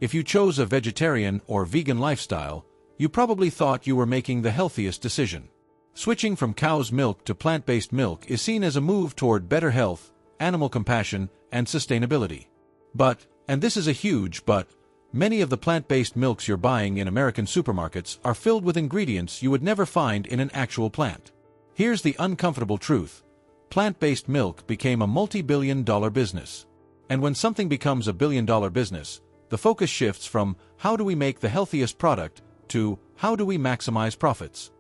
If you chose a vegetarian or vegan lifestyle, you probably thought you were making the healthiest decision. Switching from cow's milk to plant-based milk is seen as a move toward better health, animal compassion, and sustainability. But, and this is a huge but, many of the plant-based milks you're buying in American supermarkets are filled with ingredients you would never find in an actual plant. Here's the uncomfortable truth. Plant-based milk became a multi-billion-dollar business. And when something becomes a billion-dollar business, the focus shifts from how do we make the healthiest product to how do we maximize profits.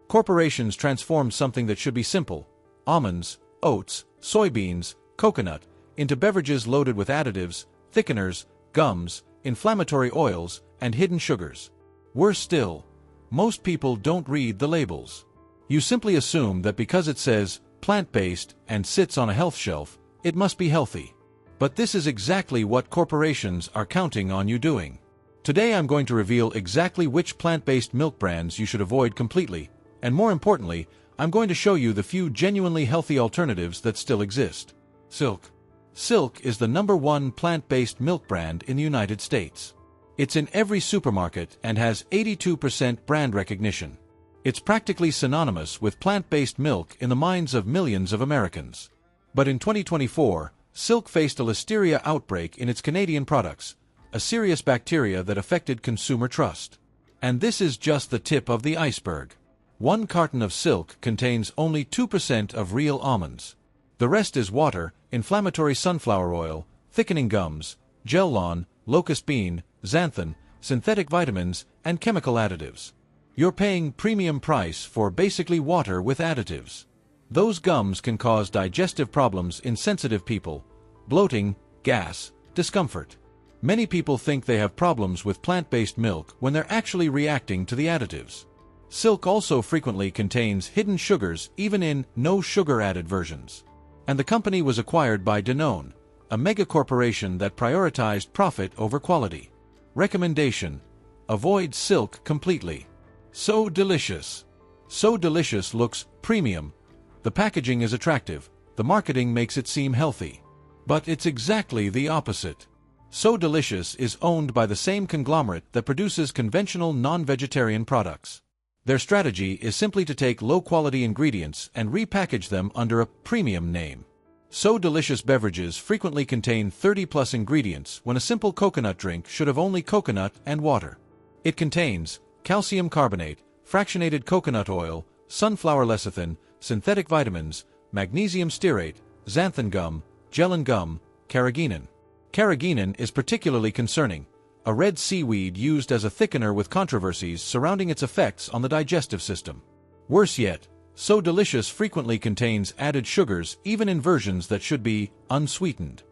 Corporations transformed something that should be simple, almonds, oats, soybeans, coconut, into beverages loaded with additives, thickeners, gums, inflammatory oils, and hidden sugars. Worse still, most people don't read the labels. You simply assume that because it says plant-based and sits on a health shelf, it must be healthy. But this is exactly what corporations are counting on you doing. Today I'm going to reveal exactly which plant-based milk brands you should avoid completely, and more importantly, I'm going to show you the few genuinely healthy alternatives that still exist. Silk. Silk is the #1 plant-based milk brand in the United States. It's in every supermarket and has 82% brand recognition. It's practically synonymous with plant-based milk in the minds of millions of Americans. But in 2024, Silk faced a listeria outbreak in its Canadian products, a serious bacteria that affected consumer trust. And this is just the tip of the iceberg. One carton of Silk contains only 2% of real almonds. The rest is water, inflammatory sunflower oil, thickening gums, Gel-Lon, locust bean, xanthan, synthetic vitamins, and chemical additives. You're paying premium price for basically water with additives. Those gums can cause digestive problems in sensitive people, bloating, gas, discomfort. Many people think they have problems with plant-based milk when they're actually reacting to the additives. Silk also frequently contains hidden sugars even in no-sugar-added versions. And the company was acquired by Danone, a mega-corporation that prioritized profit over quality. Recommendation: avoid Silk completely. So Delicious. So Delicious looks premium. The packaging is attractive, the marketing makes it seem healthy. But it's exactly the opposite. So Delicious is owned by the same conglomerate that produces conventional non-vegetarian products. Their strategy is simply to take low-quality ingredients and repackage them under a premium name. So Delicious beverages frequently contain 30+ ingredients when a simple coconut drink should have only coconut and water. It contains calcium carbonate, fractionated coconut oil, sunflower lecithin, synthetic vitamins, magnesium stearate, xanthan gum, gellan gum, carrageenan. Carrageenan is particularly concerning, a red seaweed used as a thickener with controversies surrounding its effects on the digestive system. Worse yet, So Delicious frequently contains added sugars even in versions that should be unsweetened.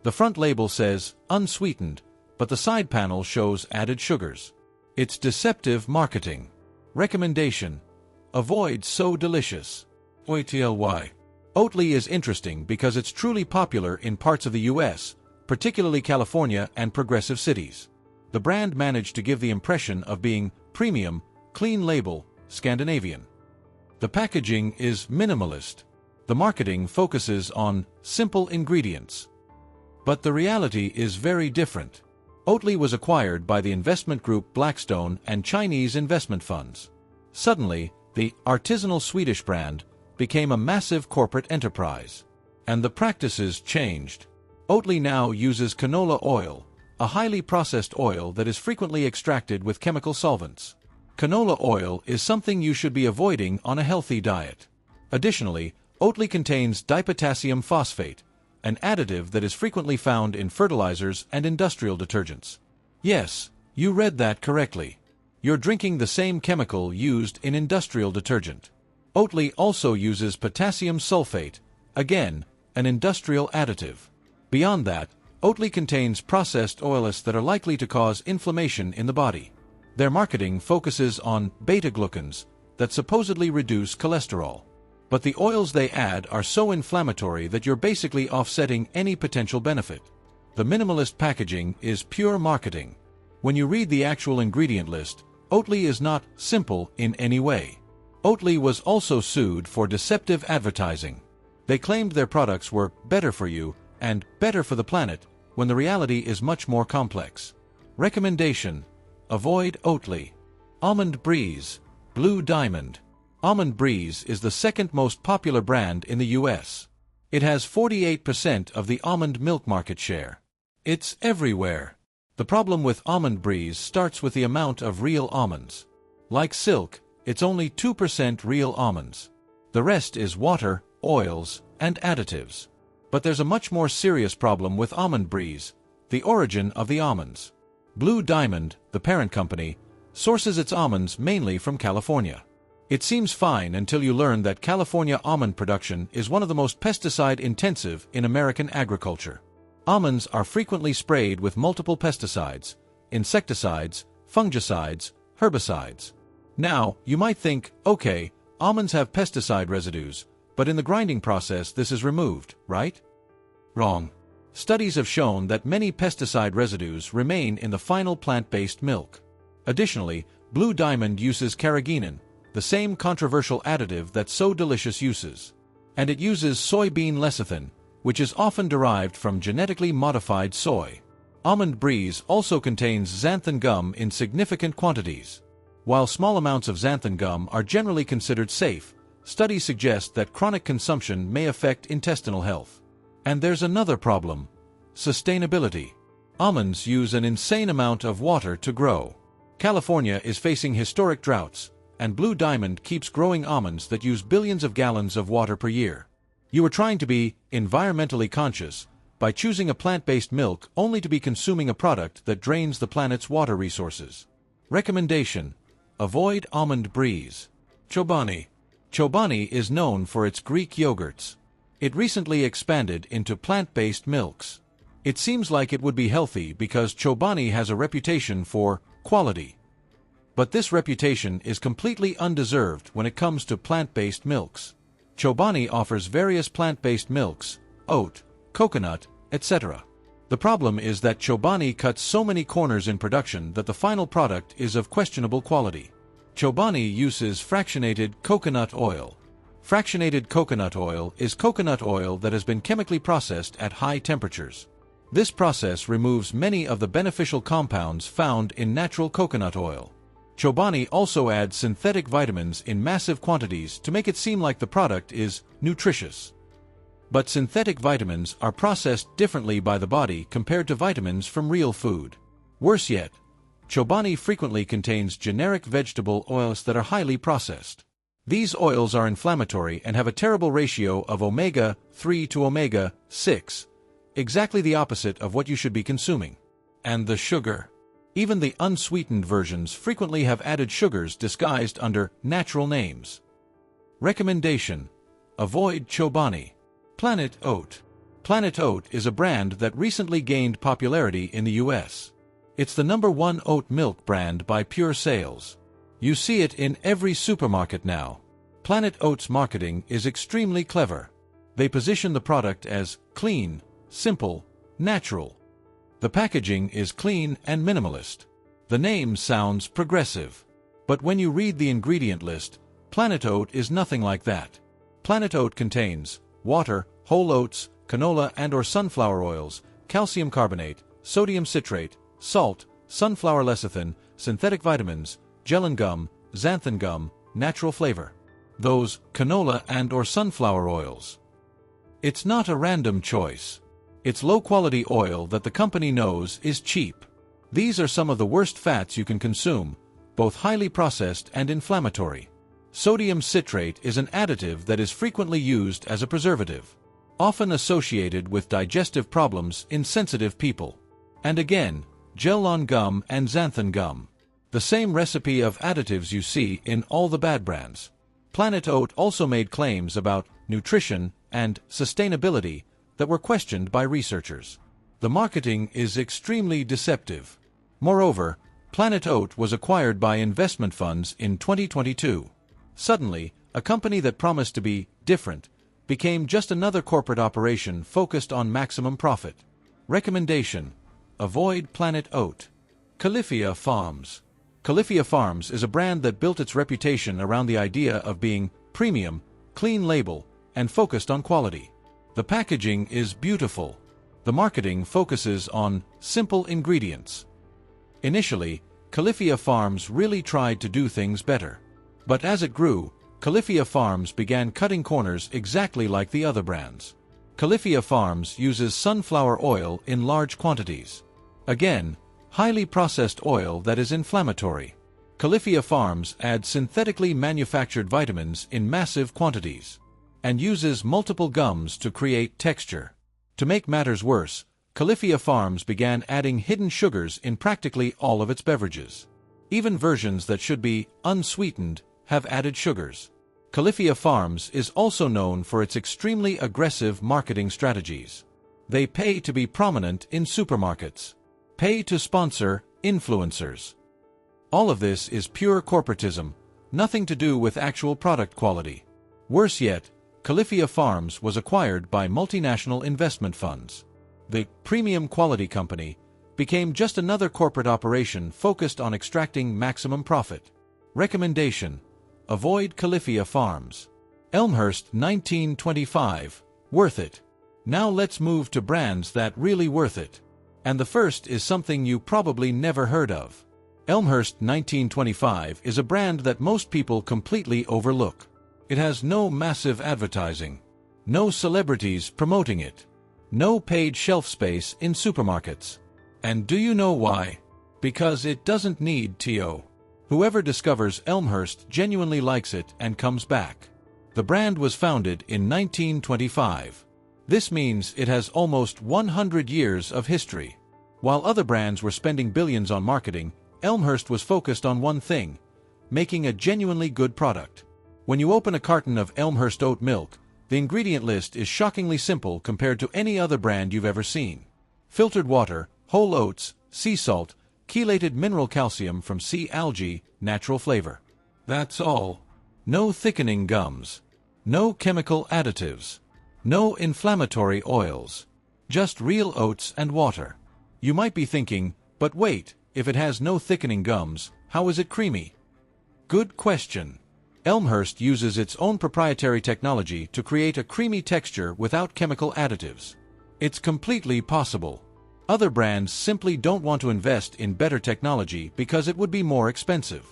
The front label says unsweetened, but the side panel shows added sugars. It's deceptive marketing. Recommendation: avoid So Delicious. Oatly. Oatly is interesting because it's truly popular in parts of the US, particularly California and progressive cities. The brand managed to give the impression of being premium, clean label, Scandinavian. The packaging is minimalist. The marketing focuses on simple ingredients. But the reality is very different. Oatly was acquired by the investment group Blackstone and Chinese investment funds. Suddenly, the artisanal Swedish brand became a massive corporate enterprise. And the practices changed. Oatly now uses canola oil, a highly processed oil that is frequently extracted with chemical solvents. Canola oil is something you should be avoiding on a healthy diet. Additionally, Oatly contains dipotassium phosphate, an additive that is frequently found in fertilizers and industrial detergents. Yes, you read that correctly. You're drinking the same chemical used in industrial detergent. Oatly also uses potassium sulfate, again, an industrial additive. Beyond that, Oatly contains processed oils that are likely to cause inflammation in the body. Their marketing focuses on beta-glucans that supposedly reduce cholesterol. But the oils they add are so inflammatory that you're basically offsetting any potential benefit. The minimalist packaging is pure marketing. When you read the actual ingredient list, Oatly is not simple in any way. Oatly was also sued for deceptive advertising. They claimed their products were better for you and better for the planet, when the reality is much more complex. Recommendation: avoid Oatly. Almond Breeze, Blue Diamond. Almond Breeze is the second most popular brand in the US. It has 48% of the almond milk market share. It's everywhere. The problem with Almond Breeze starts with the amount of real almonds. Like Silk, it's only 2% real almonds. The rest is water, oils, and additives. But there's a much more serious problem with Almond Breeze: the origin of the almonds. Blue Diamond, the parent company, sources its almonds mainly from California. It seems fine until you learn that California almond production is one of the most pesticide-intensive in American agriculture. Almonds are frequently sprayed with multiple pesticides, insecticides, fungicides, herbicides. Now, you might think, okay, almonds have pesticide residues, but in the grinding process this is removed, right? Wrong. Studies have shown that many pesticide residues remain in the final plant-based milk. Additionally, Blue Diamond uses carrageenan, the same controversial additive that So Delicious uses. And it uses soybean lecithin, which is often derived from genetically modified soy. Almond Breeze also contains xanthan gum in significant quantities. While small amounts of xanthan gum are generally considered safe, studies suggest that chronic consumption may affect intestinal health. And there's another problem: sustainability. Almonds use an insane amount of water to grow. California is facing historic droughts, and Blue Diamond keeps growing almonds that use billions of gallons of water per year. You are trying to be environmentally conscious by choosing a plant-based milk only to be consuming a product that drains the planet's water resources. Recommendation: avoid Almond Breeze. Chobani. Chobani is known for its Greek yogurts. It recently expanded into plant-based milks. It seems like it would be healthy because Chobani has a reputation for quality. But this reputation is completely undeserved when it comes to plant-based milks. Chobani offers various plant-based milks, oat, coconut, etc. The problem is that Chobani cuts so many corners in production that the final product is of questionable quality. Chobani uses fractionated coconut oil. Fractionated coconut oil is coconut oil that has been chemically processed at high temperatures. This process removes many of the beneficial compounds found in natural coconut oil. Chobani also adds synthetic vitamins in massive quantities to make it seem like the product is nutritious. But synthetic vitamins are processed differently by the body compared to vitamins from real food. Worse yet, Chobani frequently contains generic vegetable oils that are highly processed. These oils are inflammatory and have a terrible ratio of omega-3 to omega-6, exactly the opposite of what you should be consuming. And the sugar. Even the unsweetened versions frequently have added sugars disguised under natural names. Recommendation: avoid Chobani. Planet Oat. Planet Oat is a brand that recently gained popularity in the US. It's the #1 oat milk brand by pure sales. You see it in every supermarket now. Planet Oat's marketing is extremely clever. They position the product as clean, simple, natural. The packaging is clean and minimalist. The name sounds progressive. But when you read the ingredient list, Planet Oat is nothing like that. Planet Oat contains water, whole oats, canola and/or sunflower oils, calcium carbonate, sodium citrate, salt, sunflower lecithin, synthetic vitamins, gellan gum, xanthan gum, natural flavor. Those canola and/or sunflower oils. It's not a random choice. It's low-quality oil that the company knows is cheap. These are some of the worst fats you can consume, both highly processed and inflammatory. Sodium citrate is an additive that is frequently used as a preservative, often associated with digestive problems in sensitive people. And again, gellan gum and xanthan gum. The same recipe of additives you see in all the bad brands. Planet Oat also made claims about nutrition and sustainability that were questioned by researchers. The marketing is extremely deceptive. Moreover, Planet Oat was acquired by investment funds in 2022. Suddenly, a company that promised to be different became just another corporate operation focused on maximum profit. Recommendation: avoid Planet Oat. Califia Farms. Califia Farms is a brand that built its reputation around the idea of being premium, clean label, and focused on quality. The packaging is beautiful. The marketing focuses on simple ingredients. Initially, Califia Farms really tried to do things better. But as it grew, Califia Farms began cutting corners exactly like the other brands. Califia Farms uses sunflower oil in large quantities. Again, highly processed oil that is inflammatory. Califia Farms adds synthetically manufactured vitamins in massive quantities and uses multiple gums to create texture. To make matters worse, Califia Farms began adding hidden sugars in practically all of its beverages. Even versions that should be unsweetened have added sugars. Califia Farms is also known for its extremely aggressive marketing strategies. They pay to be prominent in supermarkets, pay to sponsor influencers. All of this is pure corporatism, nothing to do with actual product quality. Worse yet, Califia Farms was acquired by multinational investment funds. The Premium Quality Company became just another corporate operation focused on extracting maximum profit. Recommendation: avoid Califia Farms. Elmhurst 1925, worth it. Now let's move to brands that really worth it. And the first is something you probably never heard of. Elmhurst 1925 is a brand that most people completely overlook. It has no massive advertising, no celebrities promoting it, no paid shelf space in supermarkets. And do you know why? Because it doesn't need TO. Whoever discovers Elmhurst genuinely likes it and comes back. The brand was founded in 1925. This means it has almost 100 years of history. While other brands were spending billions on marketing, Elmhurst was focused on one thing: making a genuinely good product. When you open a carton of Elmhurst oat milk, the ingredient list is shockingly simple compared to any other brand you've ever seen. Filtered water, whole oats, sea salt, chelated mineral calcium from sea algae, natural flavor. That's all. No thickening gums. No chemical additives. No inflammatory oils. Just real oats and water. You might be thinking, but wait, if it has no thickening gums, how is it creamy? Good question. Elmhurst uses its own proprietary technology to create a creamy texture without chemical additives. It's completely possible. Other brands simply don't want to invest in better technology because it would be more expensive.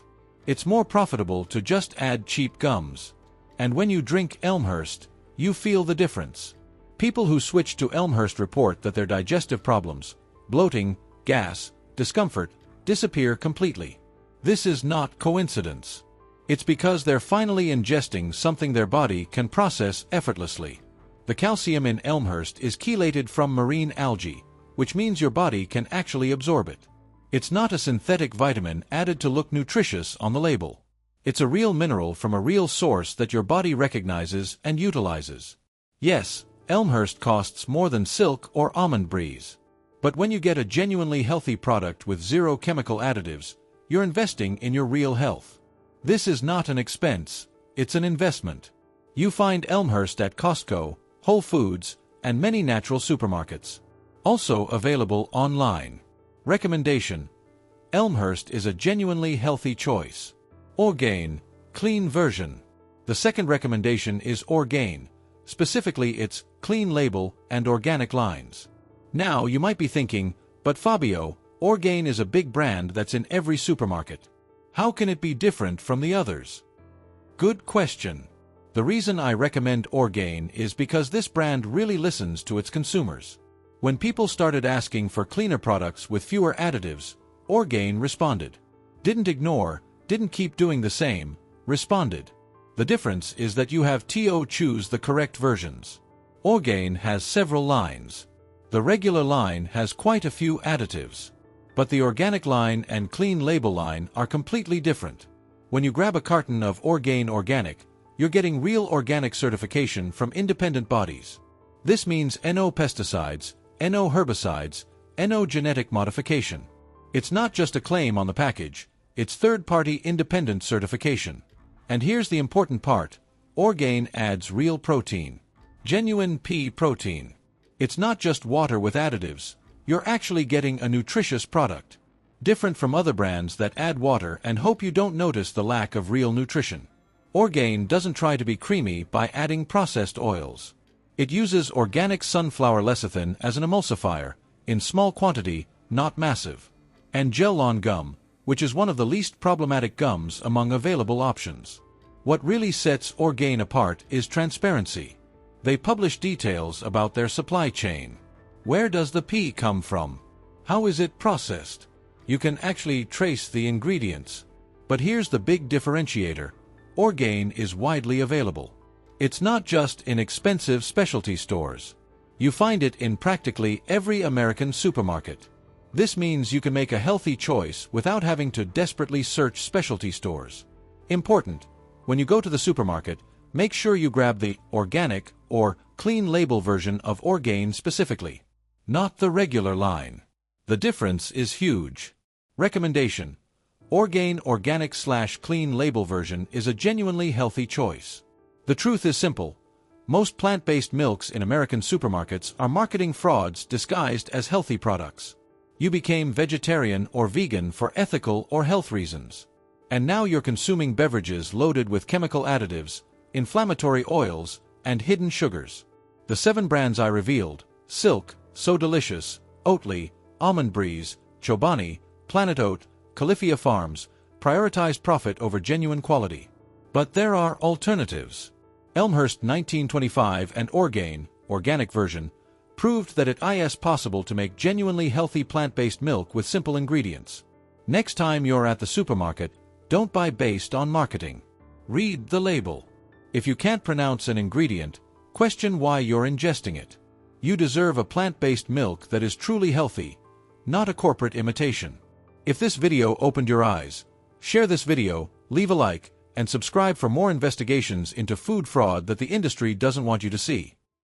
It's more profitable to just add cheap gums. And when you drink Elmhurst, you feel the difference. People who switch to Elmhurst report that their digestive problems, bloating, gas, discomfort, disappear completely. This is not coincidence. It's because they're finally ingesting something their body can process effortlessly. The calcium in Elmhurst is chelated from marine algae, which means your body can actually absorb it. It's not a synthetic vitamin added to look nutritious on the label. It's a real mineral from a real source that your body recognizes and utilizes. Yes, Elmhurst costs more than Silk or Almond Breeze. But when you get a genuinely healthy product with zero chemical additives, you're investing in your real health. This is not an expense, it's an investment. You find Elmhurst at Costco, Whole Foods, and many natural supermarkets. Also available online. Recommendation: Elmhurst is a genuinely healthy choice. Orgain, clean version. The second recommendation is Orgain, specifically its clean label and organic lines. Now you might be thinking, but Fabio, Orgain is a big brand that's in every supermarket. How can it be different from the others? Good question. The reason I recommend Orgain is because this brand really listens to its consumers. When people started asking for cleaner products with fewer additives, Orgain responded. Didn't ignore, didn't keep doing the same, responded. The difference is that you have to choose the correct versions. Orgain has several lines. The regular line has quite a few additives. But the organic line and clean label line are completely different. When you grab a carton of Orgain Organic, you're getting real organic certification from independent bodies. This means NO pesticides, NO herbicides, NO genetic modification. It's not just a claim on the package, it's third-party independent certification. And here's the important part: Orgain adds real protein. Genuine pea protein. It's not just water with additives. You're actually getting a nutritious product. Different from other brands that add water and hope you don't notice the lack of real nutrition. Orgain doesn't try to be creamy by adding processed oils. It uses organic sunflower lecithin as an emulsifier, in small quantity, not massive. and Gel-On gum, which is one of the least problematic gums among available options. What really sets Orgain apart is transparency. They publish details about their supply chain. Where does the pea come from? How is it processed? You can actually trace the ingredients. But here's the big differentiator. Orgain is widely available. It's not just in expensive specialty stores. You find it in practically every American supermarket. This means you can make a healthy choice without having to desperately search specialty stores. Important: when you go to the supermarket, make sure you grab the organic or clean label version of Orgain specifically, not the regular line. The difference is huge. Recommendation: Orgain Organic/Clean label version is a genuinely healthy choice. The truth is simple. Most plant-based milks in American supermarkets are marketing frauds disguised as healthy products. You became vegetarian or vegan for ethical or health reasons. And now you're consuming beverages loaded with chemical additives, inflammatory oils, and hidden sugars. The 7 brands I revealed: Silk, So Delicious, Oatly, Almond Breeze, Chobani, Planet Oat, Califia Farms, prioritize profit over genuine quality. But there are alternatives. Elmhurst 1925 and Orgain, organic version, proved that it is possible to make genuinely healthy plant-based milk with simple ingredients. Next time you're at the supermarket, don't buy based on marketing. Read the label. If you can't pronounce an ingredient, question why you're ingesting it. You deserve a plant-based milk that is truly healthy, not a corporate imitation. If this video opened your eyes, share this video, leave a like, and subscribe for more investigations into food fraud that the industry doesn't want you to see.